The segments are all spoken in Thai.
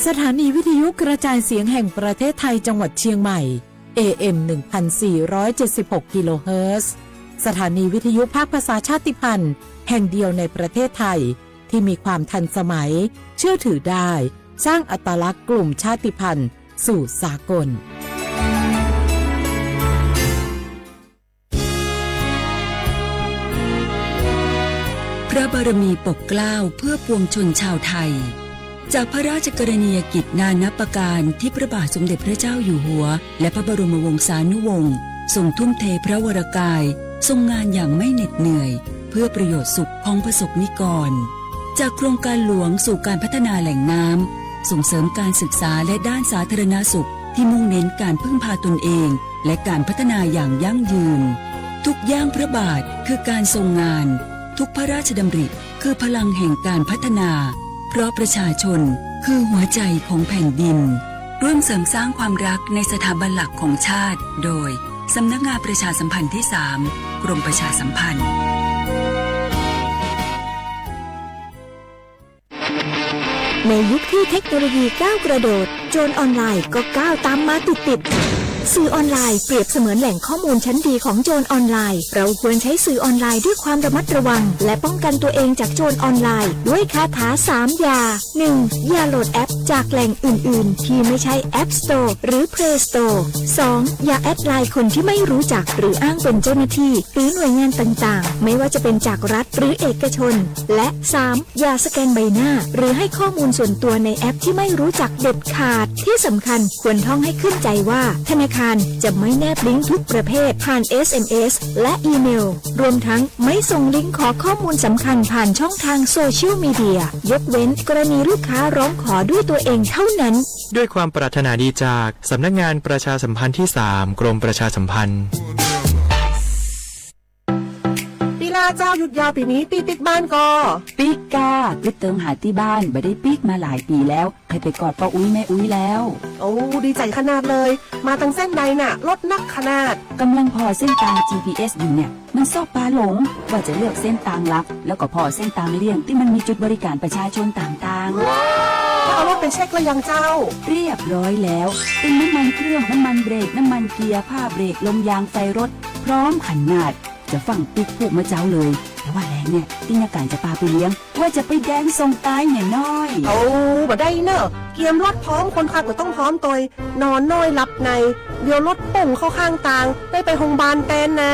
สถานีวิทยุกระจายเสียงแห่งประเทศไทยจังหวัดเชียงใหม่ AM 1476 กิโลเฮิรตซ์สถานีวิทยุภาคภาษาชาติพันธุ์แห่งเดียวในประเทศไทยที่มีความทันสมัยเชื่อถือได้สร้างอัตลักษณ์กลุ่มชาติพันธุ์สู่สากลพระบารมีปกเกล้าเพื่อปวงชนชาวไทยจากพระราชกรณียกิจนานับประการที่พระบาทสมเด็จพระเจ้าอยู่หัวและพระบรมวงศานุวงศ์ทรงทุ่มเทพระวรกายทรงงานอย่างไม่เหน็ดเหนื่อยเพื่อประโยชน์สุขของประสบนิกรจากโครงการหลวงสู่การพัฒนาแหล่งน้ำส่งเสริมการศึกษาและด้านสาธารณสุขที่มุ่งเน้นการพึ่งพาตนเองและการพัฒนาอย่างยั่งยืนทุกย่างพระบาทคือการทรงงานทุกพระราชดำริคือพลังแห่งการพัฒนาเพราะประชาชนคือหัวใจของแผ่นดินร่วมเสริมสร้างความรักในสถาบันหลักของชาติโดยสำนักงานประชาสัมพันธ์ที่ 3 กรมประชาสัมพันธ์ในยุคที่เทคโนโลยีก้าวกระโดดโจรออนไลน์ก็ก้าวตามมาติดสื่อออนไลน์เปรียบเสมือนแหล่งข้อมูลชั้นดีของโจรออนไลน์เราควรใช้สื่อออนไลน์ด้วยความระมัดระวังและป้องกันตัวเองจากโจรออนไลน์ด้วยคาถา3อย่า 1. อย่าโหลดแอปจากแหล่งอื่นๆที่ไม่ใช่ App Store หรือ Play Store 2. อย่าแอดไลน์คนที่ไม่รู้จักหรืออ้างเป็นเจ้าหน้าที่หรือหน่วยงานต่างๆไม่ว่าจะเป็นจากรัฐหรือเอกชนและ 3. อย่าสแกนใบหน้าหรือให้ข้อมูลส่วนตัวในแอปที่ไม่รู้จักเด็ดขาดที่สำคัญควรท่องให้ขึ้นใจว่าธนาคารจะไม่แนบลิงก์ทุกประเภทผ่าน SMS และอีเมลรวมทั้งไม่ส่งลิงก์ขอข้อมูลสำคัญผ่านช่องทางโซเชียลมีเดียยกเว้นกรณีลูกค้าร้องขอด้วยตัวเองเท่านั้นด้วยความปรารถนาดีจากสำนักงานประชาสัมพันธ์ที่ 3 กรมประชาสัมพันธ์เจ้าหยุดยาวปีนี้ปีปิกบ้านก็ปิกกาไปเติมหาที่บ้านไม่ได้ปิกมาหลายปีแล้วให้ไปกอดป้าอุ้ยแม่อุ้ยแล้วโอ้ดีใจขนาดเลยมาตั้งเส้นใดน่ะรถนักขนาดกำลังพอเส้นทาง GPS อยู่เนี่ยมันซอกปลาหลงว่าจะเลือกเส้นทางลับแล้วก็พอเส้นทางเลี่ยงที่มันมีจุดบริการประชาชนต่างๆเอารถไปเช็คแล้วยังเจ้าเรียบร้อยแล้วเต็มน้ำมันเครื่องน้ำมันเบรกน้ำมันเกียร์ผ้าเบรกลมยางไฟรถพร้อมขนาดจะฟังปิ๊กพูกมาเจ้าเลยแต่ว่าแรงเนี่ยที่นาการจะพาไปเลี้ยงว่าจะไปแดงส่งตายเนี่ยน้อยโอ้บ่ได้เนอะเกียมรถพร้อมคนขับก็ต้องพร้อมตัวนอนน้อยหลับในเดี๋ยวรถป่งเข้าข้างทางได้ไปโรงพยาบาลแตนนะ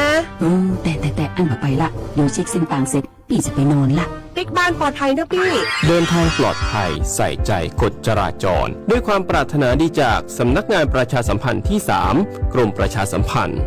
แต่อันมาไปละเดี๋ยวเช็คเส้นทางเสร็จพี่จะไปนอนละปิ๊กบ้านปลอดภัยนะพี่เดินทางปลอดภัยใส่ใจกฎจราจรด้วยความปรารถนาดีจากสำนักงานประชาสัมพันธ์ที่ 3 กรมประชาสัมพันธ์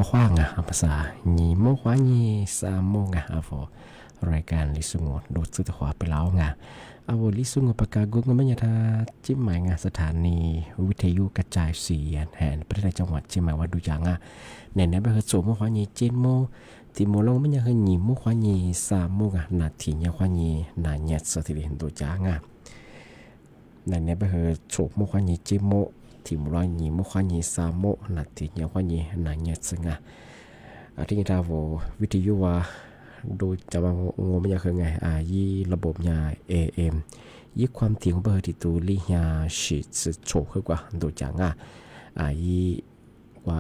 ขว้างอ่ะภาษาหนีโมขวาหนีสามโมงอ่ะรายการลิสุงโดดสุดขวาไปแล้วไงลิสุงปากกากุงก็ไม่ยาทาจิ้มหมายงานสถานีวิทยุกระจายเสียงแห่งประเทศจังหวัดเชียงใหม่วัดดูจางอ่ะในไปเหตุโสมโมขวาหนีเจนโมที่โมลงไม่ยาหนีโมขวาหนีสามโมงอ่ะนาทียาขวาหนีนาเนียสถิติเห็นดูจางอ่ะในไปเหตุโสมโมขวาหนีเจนโมที่มรอยหนีโมขวาหนีสามโมนาทียาขวาหนีนาเนียสงอ่ะที่เราวิทยุว่าโดยจะว่างงไม่ยากคือไงยี่ระบบยา AM ยี่ความถี่ของเบอร์ที่ตัวลิยาสิจะโชว์ขึ้นกว่าโดยจากยี่ว่า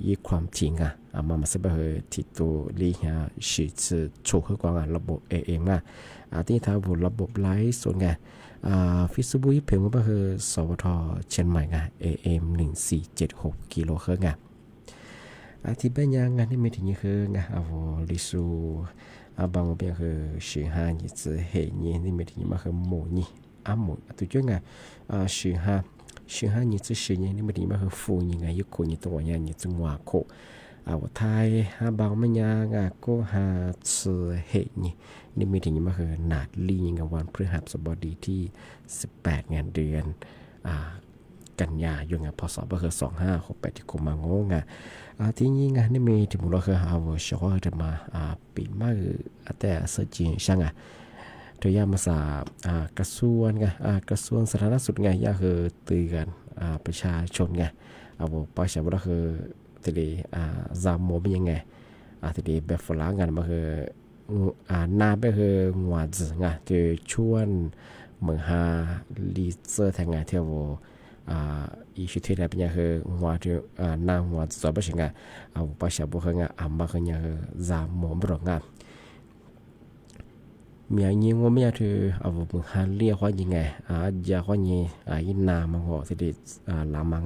ยี่ความถี่มาสเบอร์ที่ตัวลิยาสิจะโชว์ขึ้นกว่าระบบ AM ที่ถ้าระบบไลฟ์ส่วนไงฟิสบุยเพียงว่าเบอร์สวทเชียงใหม่ AM 1476กิโลเฮิรตซ์ที่เป็นยังไงนี่ไม่ถึงคือไงลิสูบางเป็นคือสิห้านี่จะเห็นนี่ไม่ถึงมาคือหมูนี่หมูตัวเจ้าไงสิห้านี่จะสินี่ไม่ถึงมาคือฟูนี่ไงยุคนี่ตัวนี้นี่จังหวะโคว่าไทยบางไม่ยังก็หาจะเห็นนี่ไม่ถึงมาคือนาดลีนี่ไงวันพฤหัสบดีที่18งานเดือนกันยายนพศก็คือ2568ที่คุมางงที่นี่ไงนี่มีที่มุลคือชอบจะมาปีมาแต่เสียจริงช่างตัวยามาสากระทรวงกระทรวงสาธารณสุขไงยาคือเตือนประชาชนไงประชาชนก็คือทีเดียจามโมเป็นยังไงทีเดียแบบฝรั่งกันมาคือนาไปคือหัวจืดจะชวนเหมือนหาลีเซอร์แทงไงเที่ยวอีชุดที่ได้เป็นยังคือหัวที่นางหัวจะเป็นยังไงภาษาบุคคลมาคือยังจามโมบรองมีอย่างงี้ว่าไม่ถือมึงหาเรียกว่ายังไงยาว่ายังยินนามังหัวที่ดีลามัง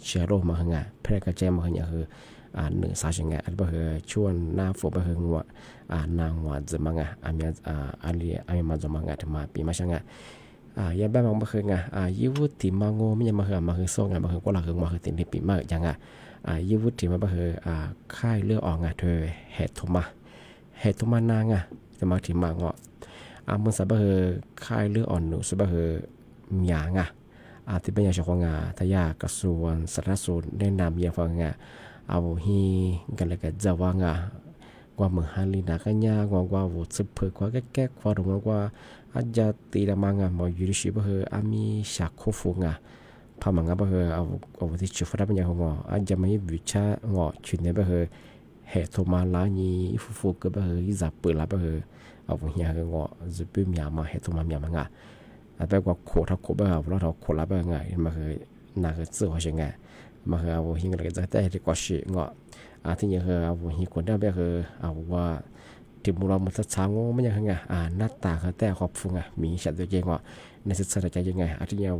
เชื้อโรคมาคือไงแพร่กระจายมาคือยังคือหนึ่งสายังไงอันเป็นคือช่วงหน้าฝนเป็นคือหัวนางหัวจะมังมีมาจะมังถึงมาปีมาช่างยาบ้ามังมาคือไงยี่วุฒิมังโง่ไม่ยังมาคือโซ่ไงมาคือก็หลักคือมาคือติดในปีมากยังยี่วุฒิมาคือค่ายเลือดออกเธอเหตุทุมานางจะมาถึงมังมันสบายค่ายเลือดอ่อนหนูสบายหยางที่เป็นยาชงทายากระทรวงสาธารณสุขแนะนำยาฟังฮีกันเลยกับเจ้าว่ากว่าเมืองฮาลีนักยากว่าวุฒิเพื่อกว่าแก้กว่าตรงว่าอาจจะตีละมังมาอยู่ที่ชิบะมีฉากคู่ฟูพามังบะเอาที่ชุดฟ้าเป็นยังอาจจะไม่วิชางชุดนี้บะเหตุมาลานีฟูก็บะจับเปิดละบะเอาพวกนี้ก็จะเป็นมีมาเหตุมามีมังแต่ว่าโคทักโคบะเราโคละบะไงมาคือน่าจะซื้อหัวเชงมาคือเอาพวกนี้ก็จะได้ที่กว่าชิที่ยังเอาพวกนี้คนได้บะเอาว่าที่มุเรามันจะช้างไม่ยังไงหน้าตาเขาแต่ขอบฟุ้งมีฉันตัวเองในศึกษาใจยังไงที่ยัง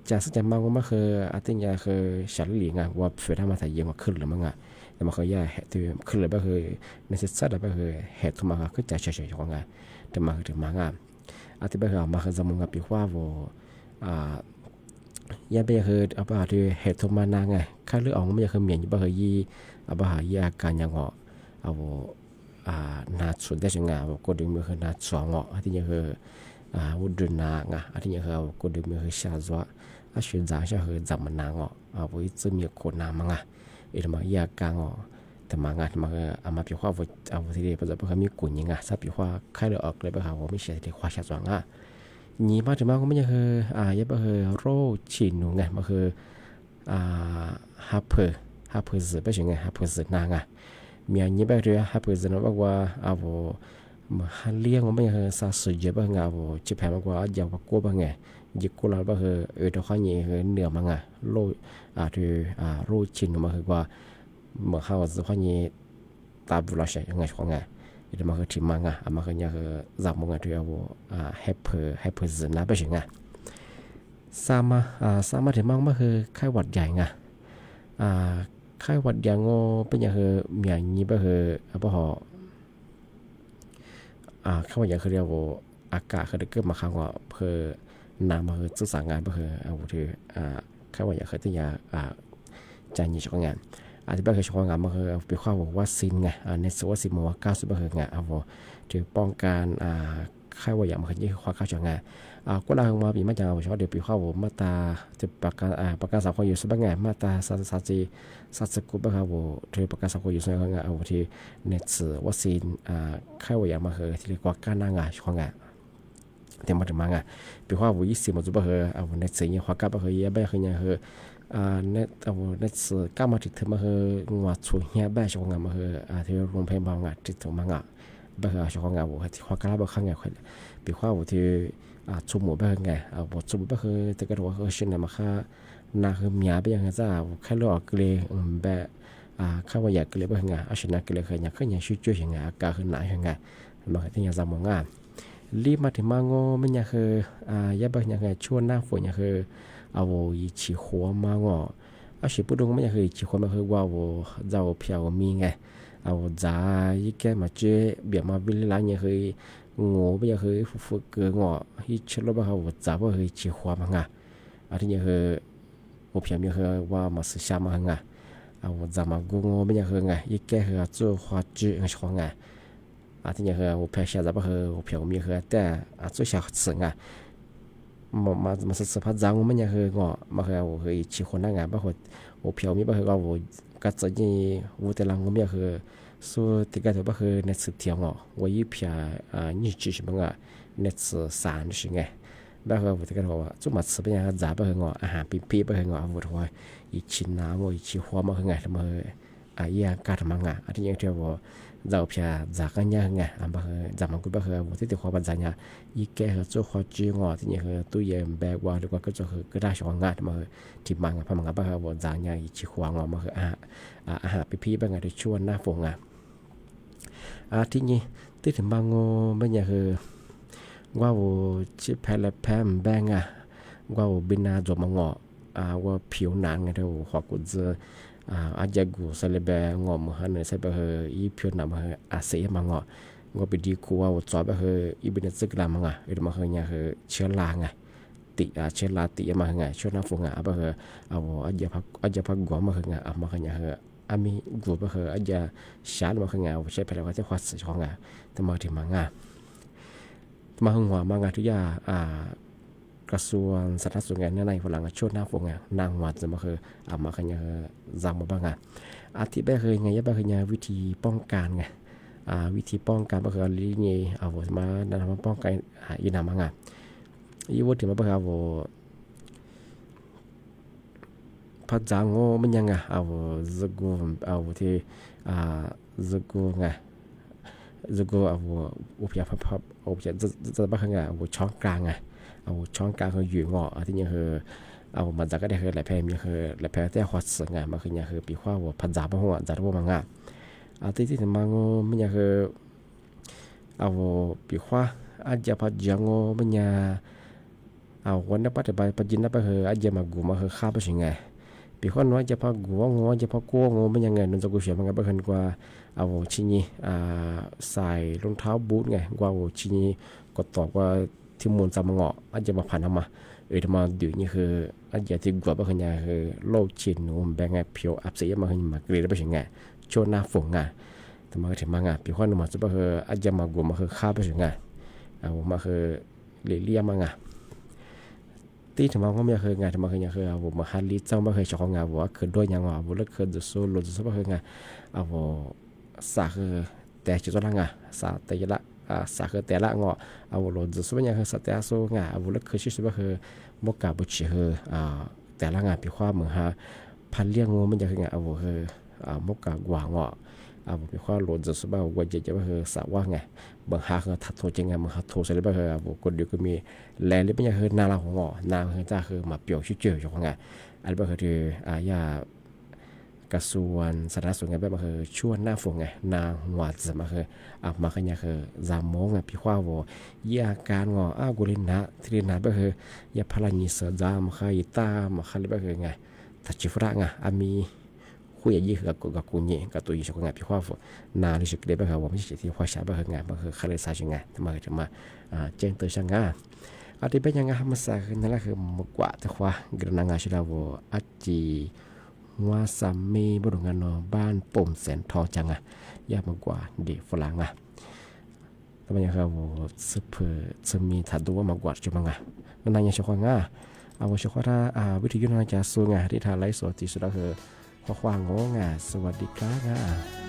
จะสนใจมากว่าคือที่ยังคือฉันหลีว่าเฟื่องมาใส่ยังว่าขึ้นหรือมั้งแต่มาเคยย่าเหตุขึ้นเลยก็คือในศึกษาก็คือเหตุมาก็จะเฉยๆของไงแต่มาถึงมางที่ก็คือมาคือจำนวนปีว่าย่าเป็นคือที่เหตุมานางไงค่าเลือดออกไม่ยังคือเหมียนก็คือยี่ยี่อาการยังนาดสุดได้จังก็ดึงมือคือนาดสองที่ยังคือวุฒินางที่ยังคือก็ดึงมือคือชาซัวช่วยจ่ายช่วยจับมันนางวิจะมีคนนามังมาอยากกางแต่มางมามาพิจารณาที่เดียวปัจจุบันมีกุญยังสับพิจารณาใครเลือกเลยแบบว่าไม่ใช่ที่ความชาซัวนี่มาถึงมาก็ไม่ยังคือยังแบบโรชินุไงมาคือฮับเพอร์ซึเป็นยังไงฮับเพอร์ซึนางมีอันนี้แบบเดียวฮับเพอร์ซึนบอกว่ามาฮันเลี้ยงว่าไม่ยังซาสุดเยอะบ้างจิบแพ้มากกว่าอยากว่ากู้บ้างไงยิบกู้แล้วบ้างตัวข้างนี้เหนือมั้งโลที่โรชินมาคือว่าเมื่อเขาจะข้างนี้ตาบุรุษยังไงของไงที่มาคือที่มังมาคือยังคือจับมังที่ฮับเพอร์ซึนนะเป็นยังไงสามาที่มังมาคือไข้หวัดใหญ่ไงไข้หวัดใหญ่เป็นยังคือมีอันนี้บ้างบ่หเข้ามาอย่างคือเรียกว่าอากาศคือเกิดมาครั้งว่าเพื่อนำมาคือสื่อสารงานเพื่อเอาที่เข้ามาอย่างคือที่ยาจานยี่ช่องงาน อาจจะเป็นช่วงงานมาคือไปข้าววัคซีนไงในส่วนวัคซีนมัว90%ไงถือป้องกันไข้หวัดใหญ่มาคือยี่ข้อเข้าช่วงงานก็ได้มาปีมาจากชอบเดี๋ยวไปข้าวมาตาจะประกันสังคมอยู่สักไงมาตาสักกุบครับถือประกันสังคมอยู่สักไงที่ในส่วนวัคซีนไข้หวัดใหญ่มาคือที่เรียกว่าการนั่งช่วงงานเดี๋ยวมาถึงมาไงไปข้าว20มาจุบคือในส่วนยี่ข้อกับคือยี่แบบคือเนี่ยคือในส่วนก้ามาถึงถึงมาคืองัวช่วยเฮียแบบช่วงงานมาคือที่โรงพยาบาลงานที่ถึงมาไงแบบช่วงงานที่ข้อกับแบบข้างไงคนไปข้าวที่ชุมหมู่แบบไงชุมแบบคือแต่ก็รู้ว่าคือเช่นนั้นมาค่ะน่าคือเมียแบบยังไงจ้าแค่เลือกเลยแบบข้าวอยากเลยแบบไงอาชีพนักเลยคืออยากขึ้นอยากช่วยยังไงอาการคือหนายังไงมาที่ยังจำมองงานรีบมาถึงมาโง่ไม่อยากคือยาแบบยังไงชวนหน้าฝนอยากคืออีชีหัวมาโง่อาชีพผู้ดงไม่อยากคือชีหัวมาคือว่าเราเพียวมีไงจ่าอีแกมาเจอเบียมาวิลล์เนี่ยคืองูไม่อยากคือฝึกเกลือที่เชื่อว่าเขาจ่าว่าคือชีหัวมาไงที่เนี่ยคือเพียวมีคือว่ามาสื่อสารมาไงจ่ามากูงูไม่อยากคือไงอีแกคือ做话剧ช่วงไงที่เนี่ยคือเพียวเชื่อว่าคือเพียวมีคือแต่做小事ไงมาสื่อพัดจังไม่อยากคือมาคือชีหัวนั่งไงบ้าคือเพียวมีบ้าคือว่าก็จะยี่วุฒิลังไม่อยากคือส่วนที่ก็ถือว่าคือในสื่อเที่ยวว่ายี่เพียนี่จี什么个ในสื่อสารใช่ไงบ้าคือวุฒิก็ถือว่าจุดมาสื่อเป็นยังจ่าบ้าคืออาหารปีบ้าคือวุฒิว่าอีชินน้ำอีชิหัวมาคือไงทำไมยังการทำงานอันที่ยังเที่ยวว่าเราเพียจากกันยังไงบ้าคือจากมันก็บ้าคือวุฒิที่หัวปัจจัยเนี่ยอีแก่คือจุดหัวจีที่นี่คือตู้เย็นแบกว่าหรือว่าก็จะคือก็ได้ช่วงงานมาที่มันพมันบ้าคือว่าจากเนี่ยอีชิหัวมาคืออาหารปีบ้าไงที่ชวนหน้าฝงที่นี่ที่ถึงบางโง่ไม่อยากคือว่าชิแพลแพมแบงว่าบินาจบมังว่าผิวหนังไงเท่าหัวกุญอาจจะกูใส่เลยแบงอมือหันเลยใส่ไปเหออีผิวหนังมาเหออาเซียมังว่าไปดีกูว่าจอบไปเหออีบินซึกลามังหรือมาเหอเนี่ยเหอเชื้อราไงติเชื้อราติมาเหอไงช่วงหน้าฝนไปเหออาจจะพักกัวมาเหอไงมาเหอเนี่ยเหออามีกูไปเหออาจจะชาร์จมาเหอไงใช้ไปแล้วก็จะควัดใส่ช่องไงแต่มาถึงมังมาหัวมังทุกอย่างกระทรวงสาธารณสุขไงในพลังช่วงหน้าฝนไงนางวัดจะมาคือมาคือเนี่ยจำมาบ้างอาทิตย์แบบคือไงยับแบบคือเนี่ยวิธีป้องกันไงวิธีป้องกันก็คือลีนี่มาดันมาป้องกันอีน้ำมังอีวุฒิมาแบบพัดจังโง่มันยังจะกูที่จะกูไงจะกูอุปยาพับอุปยาจะแบบคือไงช่องกลางไงช่องกลางคืออยู่ที่นี่คือมันจะก็ได้คือหลายแพร่มีคือหลายแพร่แต่หัวเสืองมาคือเนี่ยคือปีข้าวพันจ่าบ้างหัวจ่าบ้างมังที่ถึงมังมันเนี่ยคือปีข้าวอาจจะพัดจังโง่มันเนี่ยวันนั้นปัจจุบันปัจจุบันคืออาจจะมากูมาคือข้าวไปสิไงปีข้าวน้อยจะพักกูงอจะพักกู้งอมันยังไงนั่นจะกูเสียมันก็เป็นกว่าชิ้นนี้ใส่รองเท้าบูทไงกว่าชิ้นนี้ก็ตอบว่าที่มูลจำมังอาจจะมาผ่านมามาดูนี่คืออาจจะที่กว่าเป็นไงคือโลกจีนนูแบ่งไงผิวอับเสียมาขึ้นมาเกลียดไปถึงไงช่วงหน้าฝนไงแต่มาถึงมาปีข้าวนึงมาจะเป็นคืออาจจะมากูมาคือข้าวไปถึงไงมาคือเลี้ยมาไงที่ถึงมาก็ไม่เคยไงถึงมาคือยังคือมาฮันลิจังไม่เคยชอบไงว่าคือด้วยยังว่าบุรุษคือจะสู้รถจะสู้ไม่เคยไงสาคือแต่จุดนั้นไงสาแต่ยละสาคือแต่ละโหลดจะสู้ยังคือสแต่สู้ไงบุรุษคือชื่อว่าคือมกกาบุชิคือแต่ละงานปีข้าวเหมือนฮะพันเลี้ยงงูมันจะคือไงคือมกกากวางปีข้าวโหลดจะสู้ว่าวันเจจะว่าคือสาว่าไงบางฮะคือทัดโทจริงไงบางฮะโทเสร็จแล้วคือคนเดียวก็มีแรงเลยไม่ใช่คือนาเราของนาคือจ้าคือมาเปี่ยวชื่อเจออย่างไงอันนี้ก็คือกระทรวงสาธารณสุขไงแบบคือช่วงหน้าฝนไงนางหัวจะมาคือมาคือเนี่ยคือจามงไงพี่ข้าวยาการกุลินะที่นาแบบคือยาพลังยิสจามคือยิตามาคือแบบคือไงทัชฟระไงมีคุยยี่กับกูเนี่ยกับตัวยี่ชกไงพี่ข้าวนาลิชกเด็บแบบคือว่าไม่ใช่ที่ข้าวชาแบบคือไงแบบคือคาเลซาชงไงทำไมจะมาเจนตัวช่างงานอันที่เป็นยังไงมาสักนั่นแหละคือมกว่าแต่ว่ากระนังอาชีพเราอาจี ว่าสามีบรุงานอบ้านปุ่มแสนทอจังอ่ะยากมากกว่าเด็กฝรั่งอ่ะทำไมครับว่าสืบจะมีถัดดูว่ามากกว่าจุบังอ่ะนั่นยังชควางอ่ะเอาชควาถ้าวิทยุน่าจะสูงอ่ะที่ทาไลฟ์สดที่สุดก็คือข้อความงงอ่ะสวัสดีครับอ่ะ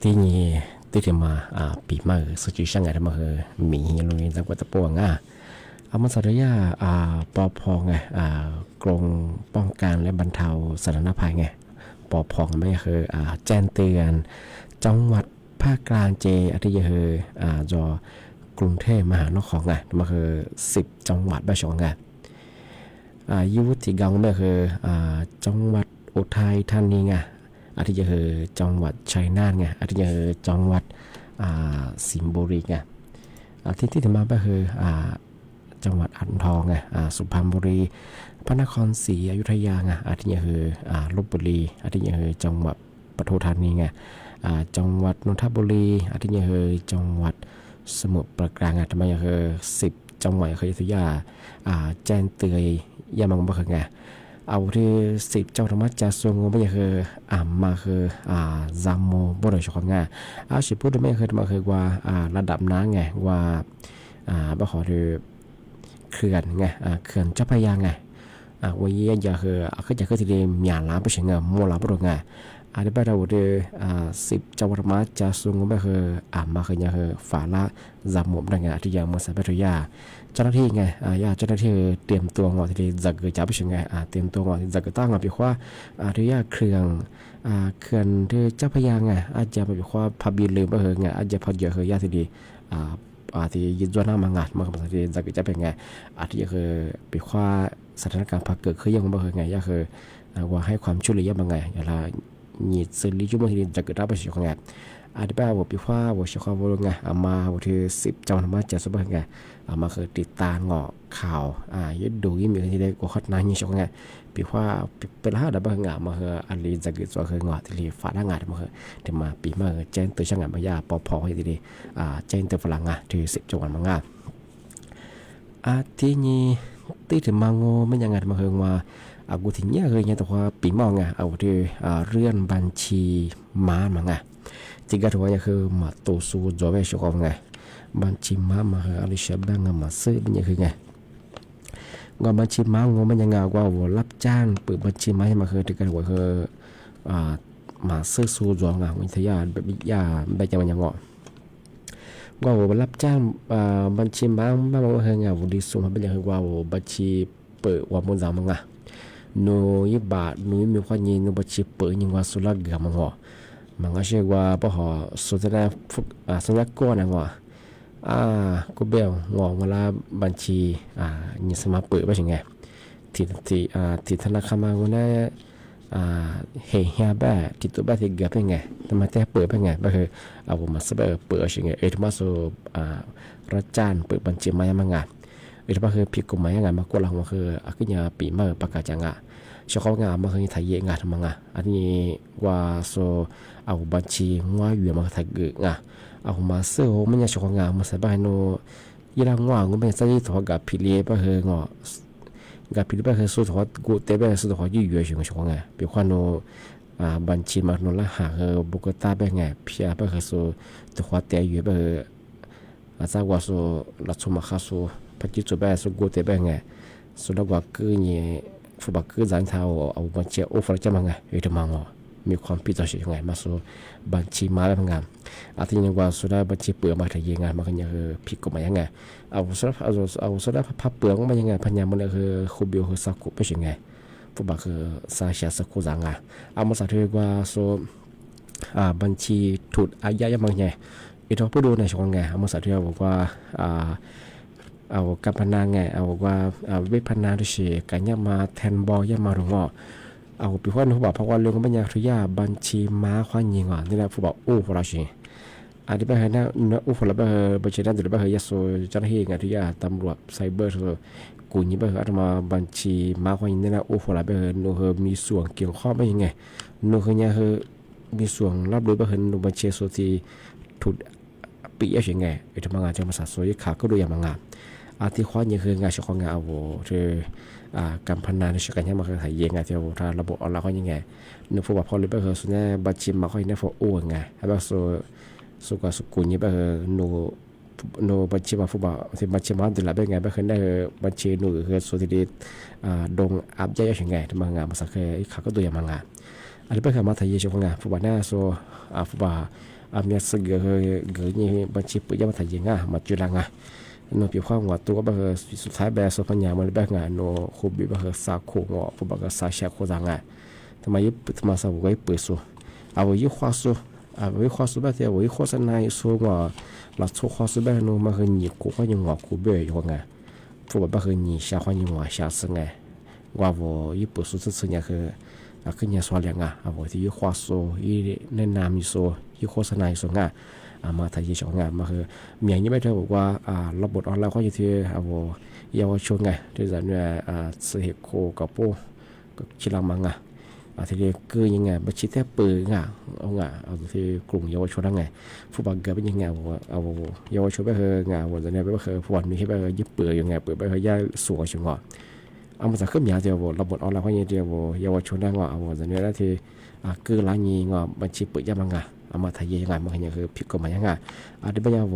ที่นี่ที่มาปีมาสุจิช่างไงที่มามีโรงเรียนจังหวัดตะปวงมาสารยาปพไงกรมป้องกันและบรรเทาสาธารณภัยไงปพไม่คือแจ้งเตือนจังหวัดภาคกลางเจที่จะคืจอกรุงเทพมหานครไงมาคือ10จังหวัดบ้านชงไงยุติกลางไม่คือจังหวัดอุทัยธานีไงที่จะคือจังหวัดชัยนาทไงที่จะคือจังหวัดสิงห์บุรีไงที่มาก็คือจังหวัดอ่างทองไงสุพรรณบุรีพระนครศรีอยุธยาไงที่จะคือลพบุรีที่จะคือจังหวัดปทุมธานีไงจังหวัดนนทบุรีที่จะคือจังหวัดสมุทรปราการไงทำไมคือ10จังหวัดคืออยุธยาแจ้งเตือนยามังบ่คือไงเอาที่10จังหวัดมาจากส่วนงบไม่คือมาคือจามโมบ่ได้ชอบไงเอาสิพูดไม่คือมาคือว่าระดับน้ำไงว่าบ่ขอคือเขื่อนไงเขื่อนเจ้าพระยาไงวันนี้จะคือจะที่เดียมีล้านไปถึงมัวล้านไปตรงไงที่บ้านเรา10จังหวัดมาจากส่วนงบไม่คือมาคือเนี่ยคือฝาละจามโมได้ไงที่ยังมาสัมผัสยาเจ้าหน้าที่ไงเจ้าหน้าที่เตรียมตัวงอที่จะเกิดจับไปถึงไงเตรียมตัวงอที่จะเกิดตั้งแบบว่าที่เขื่อนที่เจ้าพระยาไงอาจจะแบบว่าพาบินลืมไปเหรอไงอาจจะพอเยอะเหรอยาที่ดีที่ยึดจวนน้ำมางานมากับที่จะเกิดจะเป็นไงที่คือไปคว้าสถานการณ์พักเกิดขึ้นยังไม่เคยไงก็คือว่าให้ความช่วยเหลือยังไงอย่างไรหยิบสื่อลิจุบางทีจะเกิดรับไปสิ่งของไงที่บ้านว่าไปคว้าว่าสิ่งของว่าไงมาวันที่10จังหวัดมาจากสบายไงมาคือติดตามงอข่าวยึดดูยิ่งมีที่ได้กว่าขนาดนี้สิ่งของไงไปคว้าเป็นห้าดับเบิลงามาคืออันนี้จะเกิดตัวคืองอที่ฝาด้านงานมาคือที่มาปีมาแจ้งตัวช่างงานมายาปอพอให้ดีแจ้งตัวฝรั่งงานที่10จังหวัดมางานที่นี่ที่ถึงมาโง่ไม่ยังไงมาคือว่ากูถึงเนี่ยเคยเนี่ยแต่ว่าปีมองไงเอาที่เรื่องบัญชีม้ามาไงที่ก็ถือว่าเนี่ยคือมาตัวสู้จอยชกไงบัญชีม้ามาคืออะไรเชื่อบ้างมาซื้อเป็นยังคือไงก็บัญชีม้าโง่ไม่ยังไงว่าว่ารับจ้างเปิดบัญชีม้าให้มาคือที่ก็ถือว่าคือมาซื้อสู้จอยไงวิทยาแบบยาแบบจะมันยังงอว่าว่ารับจ้างบัญชีม้าบ้างมาคือไงวันดีสูงมาเป็นยังคือว่าบัญชีเปิดว่ามุนจามังไงนูยบานูยมีความยินนูบัชิเปิดยิงว่าสุรักกามังวมันก็เชื่อว่าพอหอสุดท้ายสุรักก้อนนะว่ากูเบลงอเวลาบัญชียิงสมาเปิดไปยังไงที่ธนาคารมาวันนั้นเฮียบ้าที่ตัวบ้าที่เกิดเป็นไงทำไมแต่เปิดเป็นไงก็คือผมมาสบเปิดยังไงทำไมสูรัชจานเปิดบัญชีมายังไงที่ว่าคือผิดกฎหมายงานมากกว่าเราคือขึ้นยาปีมาประกาศจังชาวเขางานมาคือไทยเยงานทำงานอันนี้ว่าโซเอาบัญชีง่ายอยู่มาไทยเกิดเอามาเสื้อไม่ใช่ชาวงานมาใส่ใบโนยี่ห้อง่ายก็ไม่ใช่ถั่วกับผิดเลยก็คืองอกับผิดก็คือสู้ถั่วกูเตะไปสู้ถั่วยืดอยู่ของชาวงานเป็นความโนบัญชีมาโนละหาคือบุกตาไปไงเพียไปคือสู้ถั่วเตะอยู่ไปอาจจะว่าสู้รัชมาข้าสู้พัฒจุดแบบสุกุเตแบบไงสุดแล้วก็คือเนี่ยฟุตบอลคือจานเท้าเอาบัญชีโอฟร์จะมาไงอยู่ที่มังมีความพิจารณาไงมาสู่บัญชีมาแบบไงที่นี่ว่าสุดแล้วบัญชีเปลือกมาที่ยังไงมันก็ยังคือผิดกฎหมายยังไงเอาสุดแล้วพับเปลือกมันยังไงพันยามันคือคูบิโอคือสักกุเป็นยังไงฟุตบอลคือซาเชียสักกุจังไงเอามาสักทีว่าสู่บัญชีถูกอายัดยังไงอีกทั้งผู้ดูในช่องไงเอามาสักทีบอกว่าเอาการพนันไงเอาว่าเว็บพนันด้วยสิการย่ามาแทนบอลย่ามาหรืองอเอาปีว่าเขาบอกเพราะว่าเรื่องมันยากทุกอย่างบัญชีม้าควายยิงนี่แหละผู้บอกอู้พวกเราสิอันนี้ไปให้นะอู้พวกเราไปบัญชีนั้นหรือไปให้ยาสูเจ้าหน้าที่ไงทุกอย่างตำรวจไซเบอร์กูนี่ไปให้อาตมาบัญชีม้าควายยิงนี่แหละอู้พวกเราไปให้หนูมีส่วนเกี่ยวข้องไม่ยังไงหนูคือเนี่ยคือมีส่วนรับรู้ไปให้หนูบัญชีส่วนที่ถูกปีอะไรไงไอ้ทำงานจะมาสัตว์สวยขาก็ดูอย่างงานที่ข้อนี้คืองานเฉพาะงานคือการพนันในช่วงการที่มาคือถ่ายเยงไงที่ถ้าระบบออนไลน์เขายังไงนึกว่าพอเลยไปคือส่วนนี้บัญชีมาเขาเนี่ยพอโอ้ไงแล้วส่วนกับสกุลนี้ไปคือโนบัญชีมาฟุตบอลที่บัญชีมาติดละไปไงไปคือได้บัญชีหนูคือส่วนที่ดงอัพย่อยยังไงทำงานมาสักแค่ขาก็ดูอย่างงาน อันนี้เป็นคำมาไทยช่วงงานผู้บ่าวหน้าโซผู้บ่าวเมียสึกเกอนี่บัญชีปุยมาไทยงามาจุลังโนผิวข้างหัวตัวก็แบบสุดท้ายแบบโซปัญญามันแบบงานโนคูบีแบบสาโคงอผู้บ่าวก็สาเชียโคจังงาทำไมยึดมาสาวไว้เปิดโซเอาไว้ยี่ข้อโซเอาไว้ข้อโซแบบที่เอาไว้ข้อสนายโซว่าหลักโซข้อโซแบบโนมาคือหยิบกูก็ยังหัวคูเบย์อยู่ไงผู้บ่าวคือหยิบชาข้อยังหัวชาสึงไงว่าว่ายี่เปิดโซซึ่งเนี่ยคือขึ้นยาสวรรค์เอาไว้ที่ยี่ข้อโซยี่แนะนำยี่โซยี่โฆษณาโซงมาไทยช่องงานมาคือเมียยังไม่เท่าบอกว่าระบบออนไลน์เขาอยู่ที่เยาวชนไงที่จะเนี่ยเสกโคกับโป้กับชิลามังที่เรียกคือยังไงบัญชีแทบปืนเอาที่กลุ่มเยาวชนไงผู้บังเกิดเป็นยังไงเอาเยาวชนไปเฮงวันนี้ไปเฮผู้วันมีให้ไปยึดปืนยังไงปืนไปเฮย่าสัวชิงเอามาจากขึ้นยาเดียวระบบออนไลน์เขาอย่างเดียวเยาวชนได้เอาวันนี้แล้วที่คือร้านนี้บัญชีปืนยังไงเอามาไทยยังไงมันยังคือผิดกฎหมายยังไงเดี๋ยวไปยัง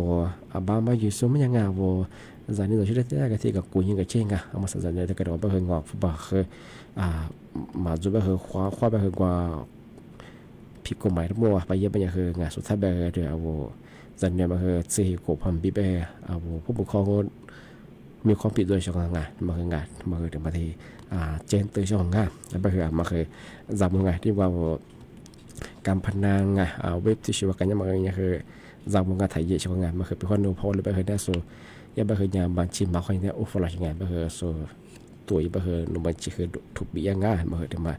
บ้านมาอยู่ซุ้มยังไงจานนี้เราช่วยได้กันที่กับกูยังกับเช่นกันเอามาสั่งเนี่ยถ้าเกิดว่าไปเฮงผู้บ่าวคือมาจุดไปเฮคว้าไปเฮกว่าผิดกฎหมายทั้งหมดไปเยอะไปยังคืองานสุดท้ายไปเดี๋ยวจานเนี่ยมาคือเสียกบพันปีไปผู้ปกครองมีความผิดโดยช่องงานมาคืองานมาคือเดี๋ยวมาที่เจนตัวช่องงานแล้วไปคือมาคือจับมือไงที่ว่าการพนันเว็บที่ชื่อว่ากันยังมาเนี่ยคือจับมือการถ่ายเยอะช่องงานมาคือเป็นคนนูพอหรือไปคือได้ส่วนยังไปคือยามบางชิ้นมาคนเนี่ยโอ้ฟลอชยังไงไปคือส่วนตัวอีกไปคือนุ่มบางชิ้นคือถูกบียังไงมาคือเดี๋ยวมา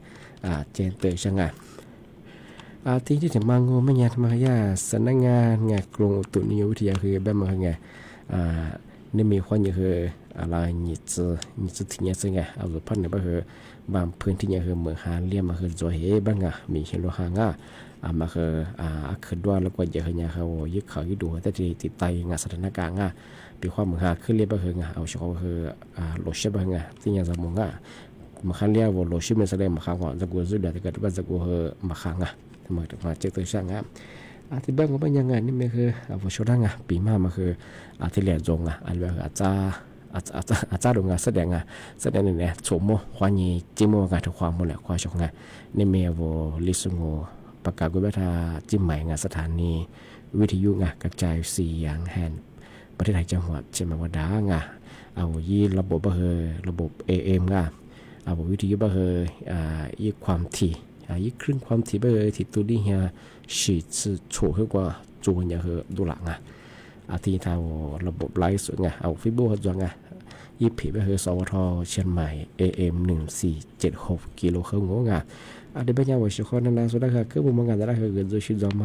เจนตัวช่างงานที่ถึงมางูไม่ยากมาย่าสำนักงานไงกรุงอุตุนิยมวิทยาคือแบบมาไงนี่มีความอย่างคืออะไรนี่จะถึงยังไงเอาสุพรรณเนี่ยไปคือบางพื้นที่เนี่ยคือเมืองหาเลี่ยมมาคือจ่อเหบ้างมีเห็นโลหะมาคือขึ้นด้วยแล้วก็เยอะเนี่ยเขายึดเขายึดดูแต่ที่ติดไตสถานการณ์ปีความเมืองหาขึ้นเรียบไปคือเอาเฉพาะคือโลชิบที่ยังจะมองมาขันเรียกว่าโลชิบมันแสดงมาขังก่อนจะกูสุดเดี๋ยวถ้าเกิดว่าจะกูมาขังมาเจอตัวช่างที่บ้านก็เป็นยังไงนี่มันคือผู้ชมปีมาคือที่เหลือจงอันแบบอาจารย์ดงแสดงเนี่ยโฉมความยีจิโมกันทุกความหมดแหละความชงนี่เมียวลิสุงประกาศกุบทาจิ้มใหม่สถานีวิทยุกระจายเสียงแห่งประเทศไทยจังหวัดเชียงใหม่วัดดาเอายี่ระบบระบบ AM เอาวิทยุยี่ความถี่ยี่คลื่นความถี่ที่ตัวนี้ฉีดโฉขึ้นกว่าจูนอย่างดูหลังที่ทางระบบไลฟ์สดเอาฟิโบจังยี่ผีไปสวทเชียงใหม่ AM 1476กิโลเฮิรตซ์เดี๋ยวไปยังว่าชิคอนนั่นสุดท้ายคือมุมงานได้คือเกิดจากชิดจอม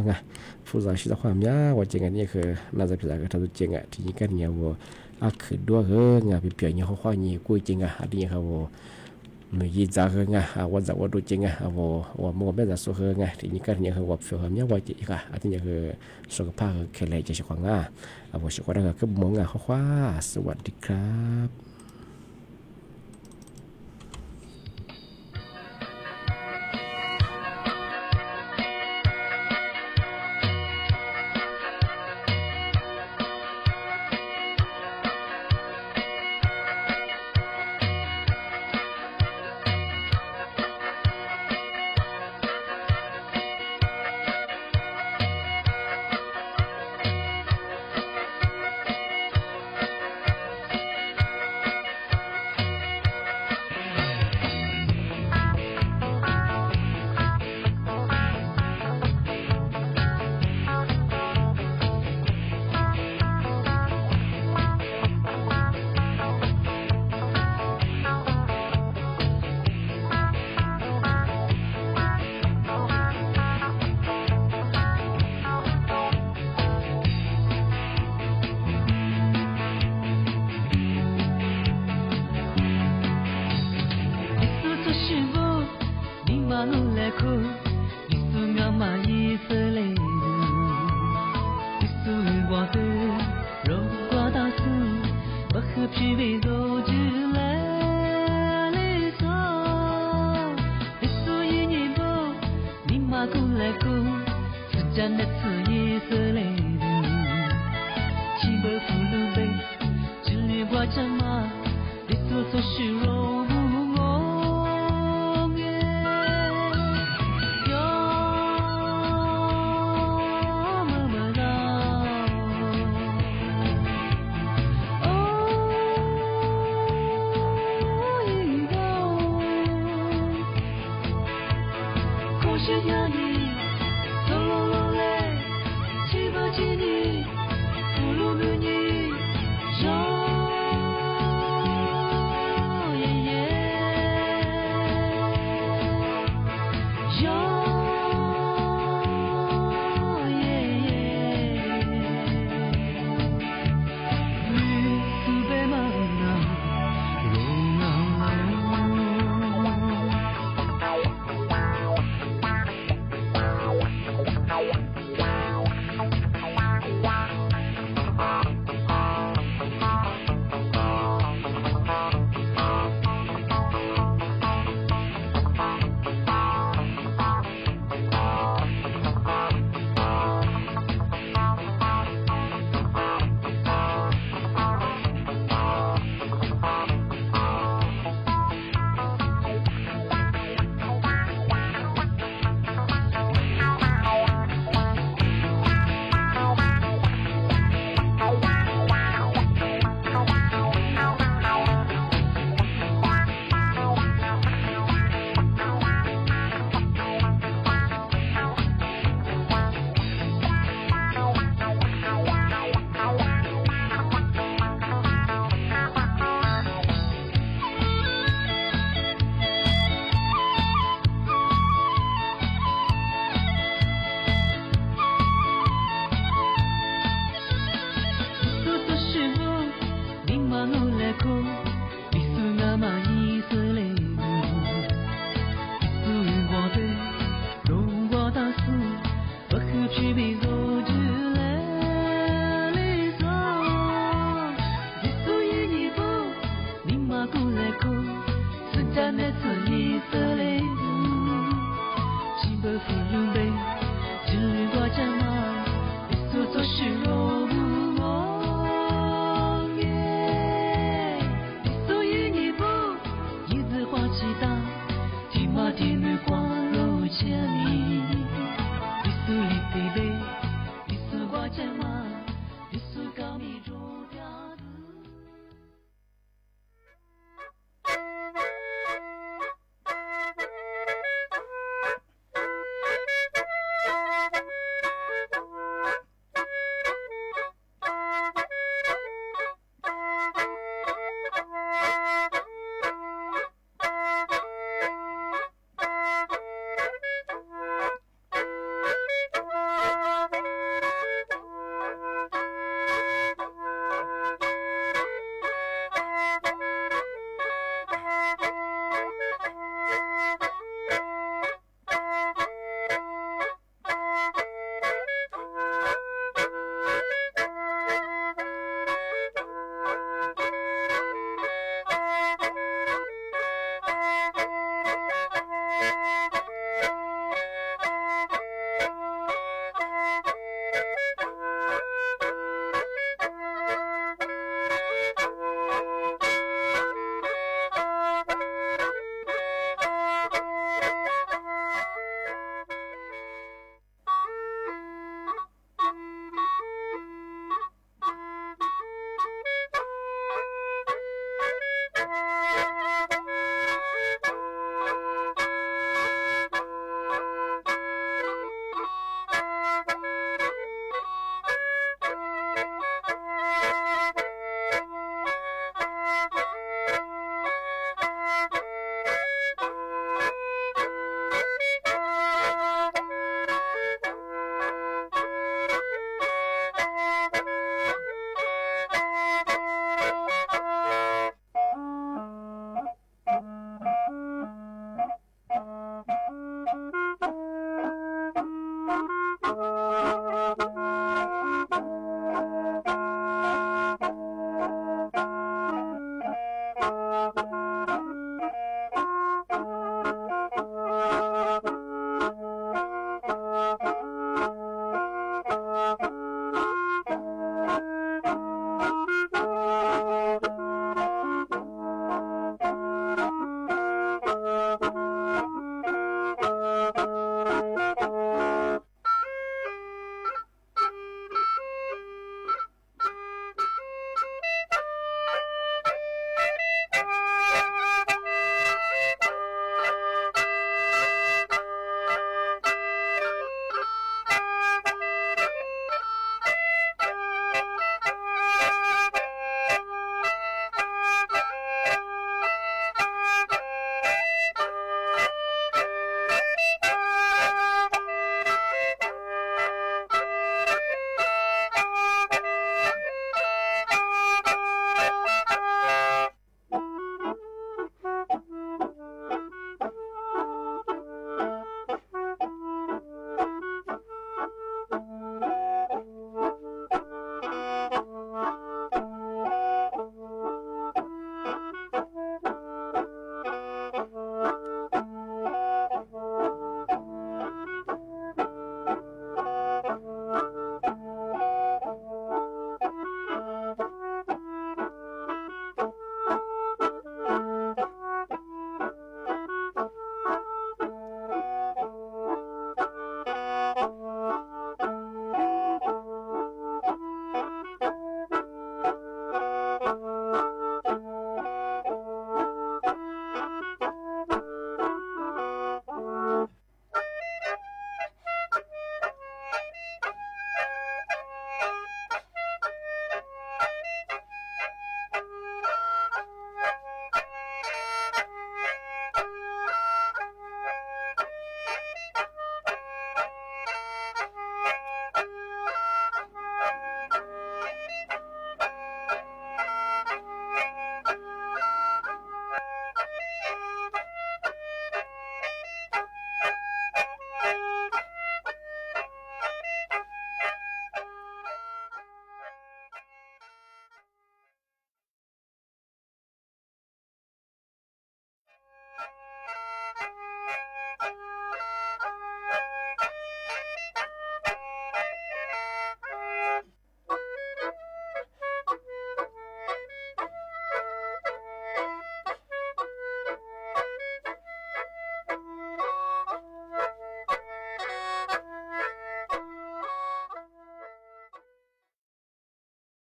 ฟูซาชิดความยากว่าจริงนี่คือน่าจะพิจารณาทำจริงที่นี่กันเนี่ยว่าคือด้วยเปลี่ยนเนี่ยข้อนี้กูจริงอันนี้เขามือยีจ้าว่าจะว่าดูจริงว่ามัวไม่จะสู้ที่นี่กันเนี่ยคือว่าฟิลความยากว่าจริงอันนี้คือสุขภาพแข็งแรงจะชิคอนว่าชิคอนคือมุมงานข้อสวัสดีครับ一天女花落千里，一丝一滴泪。